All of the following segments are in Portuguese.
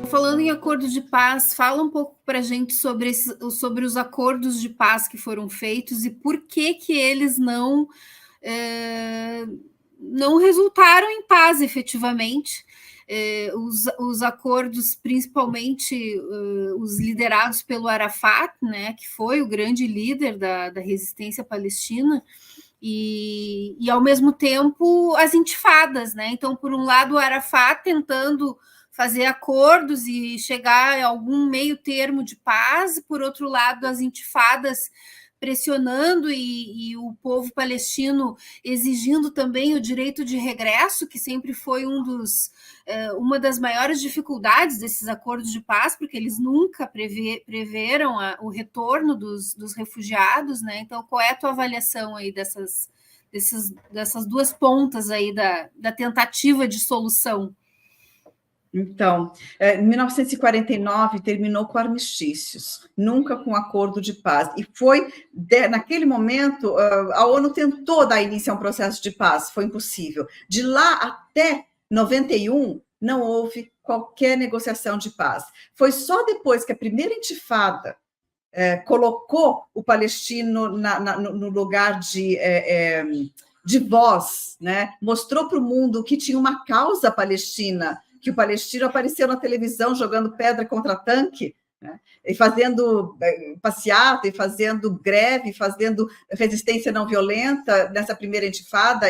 falando em acordo de paz, fala um pouco para a gente sobre os acordos de paz que foram feitos e por que eles não resultaram em paz efetivamente. Os acordos, principalmente os liderados pelo Arafat, né, que foi o grande líder da resistência palestina, e ao mesmo tempo as intifadas, né? Então, por um lado, o Arafat tentando fazer acordos e chegar a algum meio termo de paz, e por outro lado, as intifadas pressionando e o povo palestino exigindo também o direito de regresso, que sempre foi uma das maiores dificuldades desses acordos de paz, porque eles nunca preveram o retorno dos refugiados, né? Então, qual é a tua avaliação aí dessas duas pontas aí da tentativa de solução? Então, em 1949 terminou com armistícios, nunca com acordo de paz. E foi, naquele momento, a ONU tentou dar início a um processo de paz, foi impossível. De lá até 91, não houve qualquer negociação de paz. Foi só depois que a primeira intifada colocou o palestino no lugar de voz, né? Mostrou para o mundo que tinha uma causa palestina, que o palestino apareceu na televisão jogando pedra contra tanque, né? E fazendo passeata, e fazendo greve, fazendo resistência não violenta nessa primeira intifada,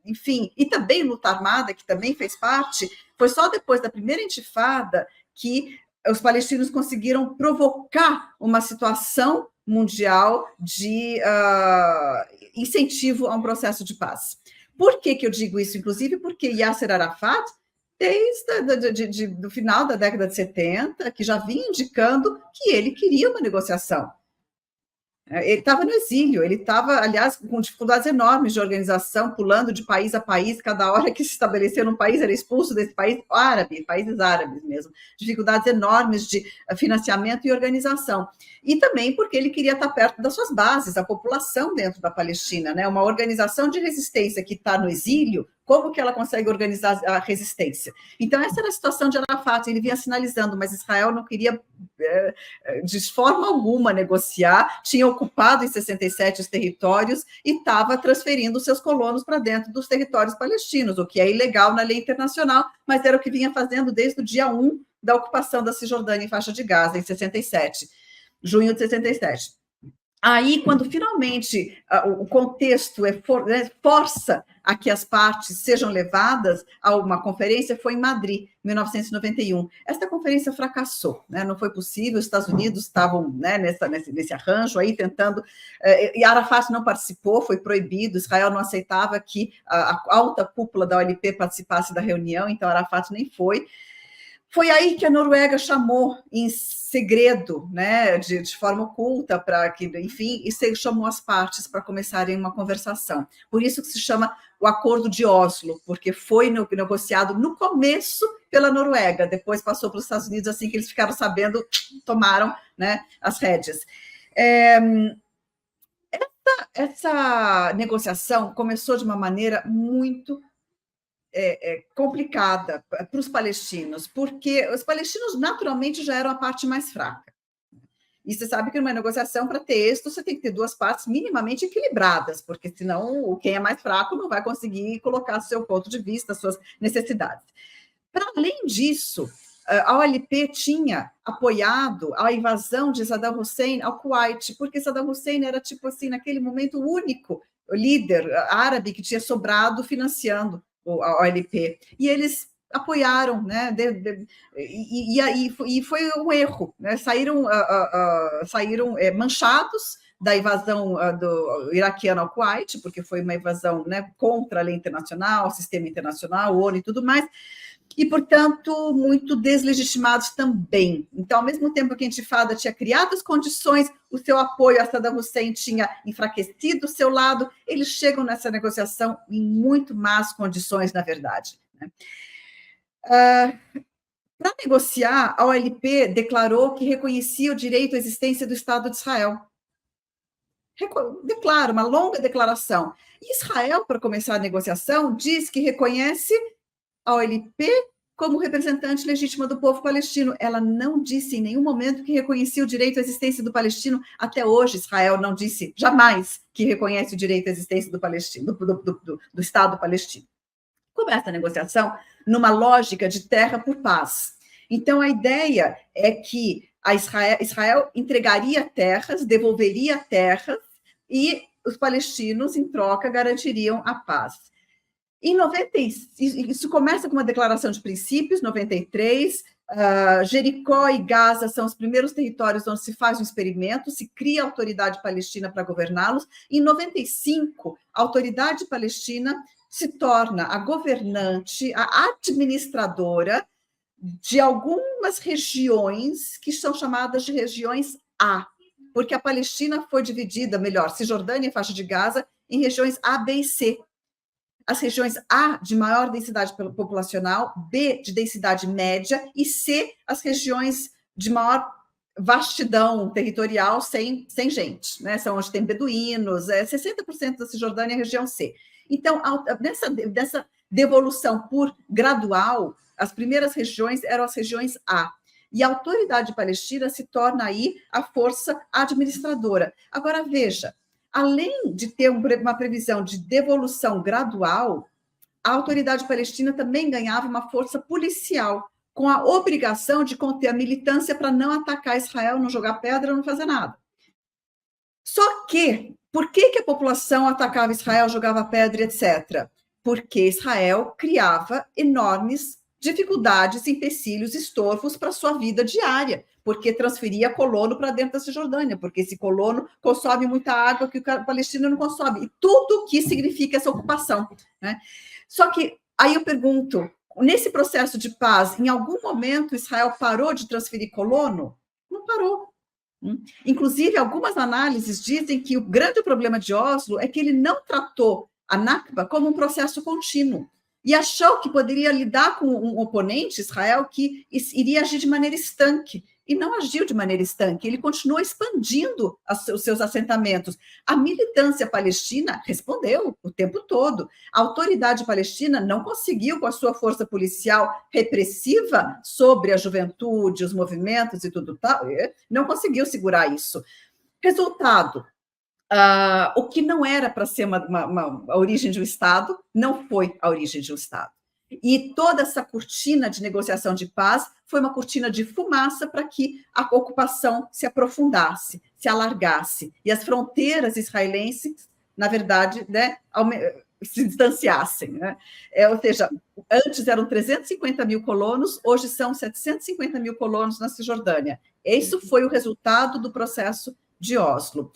enfim, e também luta armada, que também fez parte. Foi só depois da primeira intifada que os palestinos conseguiram provocar uma situação mundial de incentivo a um processo de paz. Por que eu digo isso? Inclusive porque Yasser Arafat, desde do final da década de 70, que já vinha indicando que ele queria uma negociação. Ele estava no exílio, ele estava, aliás, com dificuldades enormes de organização, pulando de país a país, cada hora que se estabelecia num país, era expulso desse país árabe, países árabes mesmo, dificuldades enormes de financiamento e organização. E também porque ele queria estar perto das suas bases, a população dentro da Palestina, né? Uma organização de resistência que está no exílio, como que ela consegue organizar a resistência? Então, essa era a situação de Arafat, ele vinha sinalizando, mas Israel não queria de forma alguma negociar, tinha ocupado em 67 os territórios e estava transferindo seus colonos para dentro dos territórios palestinos, o que é ilegal na lei internacional, mas era o que vinha fazendo desde o dia 1 da ocupação da Cisjordânia em faixa de Gaza, em 67, junho de 67. Aí, quando finalmente o contexto força a que as partes sejam levadas a uma conferência, foi em Madrid, 1991. Esta conferência fracassou, né? Não foi possível, os Estados Unidos estavam, né, nesse arranjo aí, tentando, e Arafat não participou, foi proibido, Israel não aceitava que a alta cúpula da OLP participasse da reunião, então Arafat nem foi. Foi aí que a Noruega chamou em segredo, né, de forma oculta, para que, enfim, e chamou as partes para começarem uma conversação. Por isso que se chama o Acordo de Oslo, porque foi negociado no começo pela Noruega, depois passou para os Estados Unidos, assim que eles ficaram sabendo, tomaram, né, as rédeas. Essa negociação começou de uma maneira muito complicada para os palestinos, porque os palestinos naturalmente já eram a parte mais fraca. E você sabe que numa negociação, para ter êxito, você tem que ter duas partes minimamente equilibradas, porque senão quem é mais fraco não vai conseguir colocar seu ponto de vista, suas necessidades. Para além disso, a OLP tinha apoiado a invasão de Saddam Hussein ao Kuwait, porque Saddam Hussein era, tipo assim, naquele momento, o único líder árabe que tinha sobrado financiando a OLP. E eles apoiaram, né? E foi um erro, né? Saíram manchados da invasão do iraquiano ao Kuwait, porque foi uma invasão, né, contra a lei internacional, o sistema internacional, ONU e tudo mais, e, portanto, muito deslegitimados também. Então, ao mesmo tempo que a Intifada tinha criado as condições, o seu apoio a Saddam Hussein tinha enfraquecido o seu lado, eles chegam nessa negociação em muito más condições, na verdade. Né? Para negociar, a OLP declarou que reconhecia o direito à existência do Estado de Israel. Declara, uma longa declaração. E Israel, para começar a negociação, diz que reconhece a OLP como representante legítima do povo palestino. Ela não disse em nenhum momento que reconhecia o direito à existência do palestino. Até hoje, Israel não disse jamais que reconhece o direito à existência do palestino, do Estado palestino. Começa a negociação numa lógica de terra por paz. Então, a ideia é que Israel entregaria terras, devolveria terras, e os palestinos, em troca, garantiriam a paz. Em 96, isso começa com uma declaração de princípios, 93, Jericó e Gaza são os primeiros territórios onde se faz um experimento, se cria a autoridade palestina para governá-los. Em 95, a autoridade palestina se torna a governante, a administradora de algumas regiões que são chamadas de regiões A, porque a Palestina foi dividida, melhor, Cisjordânia e faixa de Gaza, em regiões A, B e C. As regiões A, de maior densidade populacional, B, de densidade média, e C, as regiões de maior vastidão territorial, sem gente, né? São onde tem beduínos, 60% da Cisjordânia é região C. Então, nessa devolução por gradual, as primeiras regiões eram as regiões A, e a autoridade palestina se torna aí a força administradora. Agora, veja, além de ter uma previsão de devolução gradual, a autoridade palestina também ganhava uma força policial, com a obrigação de conter a militância para não atacar Israel, não jogar pedra, não fazer nada. Só que, por que a população atacava Israel, jogava pedra, etc.? Porque Israel criava enormes dificuldades, empecilhos, estorvos para a sua vida diária, porque transferia colono para dentro da Cisjordânia, porque esse colono consome muita água que o palestino não consome, e tudo o que significa essa ocupação, né? Só que, aí eu pergunto, nesse processo de paz, em algum momento Israel parou de transferir colono? Não parou. Inclusive, algumas análises dizem que o grande problema de Oslo é que ele não tratou a Nakba como um processo contínuo, e achou que poderia lidar com um oponente, Israel, que iria agir de maneira estanque, e não agiu de maneira estanque, ele continuou expandindo os seus assentamentos. A militância palestina respondeu o tempo todo. A autoridade palestina não conseguiu, com a sua força policial repressiva sobre a juventude, os movimentos e tudo tal, não conseguiu segurar isso. Resultado, o que não era para ser a origem de um Estado, não foi a origem de um Estado. E toda essa cortina de negociação de paz foi uma cortina de fumaça para que a ocupação se aprofundasse, se alargasse, e as fronteiras israelenses, na verdade, né, se distanciassem, né? Ou seja, antes eram 350 mil colonos, hoje são 750 mil colonos na Cisjordânia. Isso foi o resultado do processo de Oslo.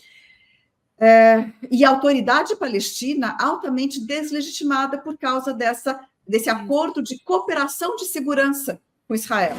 E a autoridade palestina altamente deslegitimada por causa desse acordo de cooperação de segurança com Israel.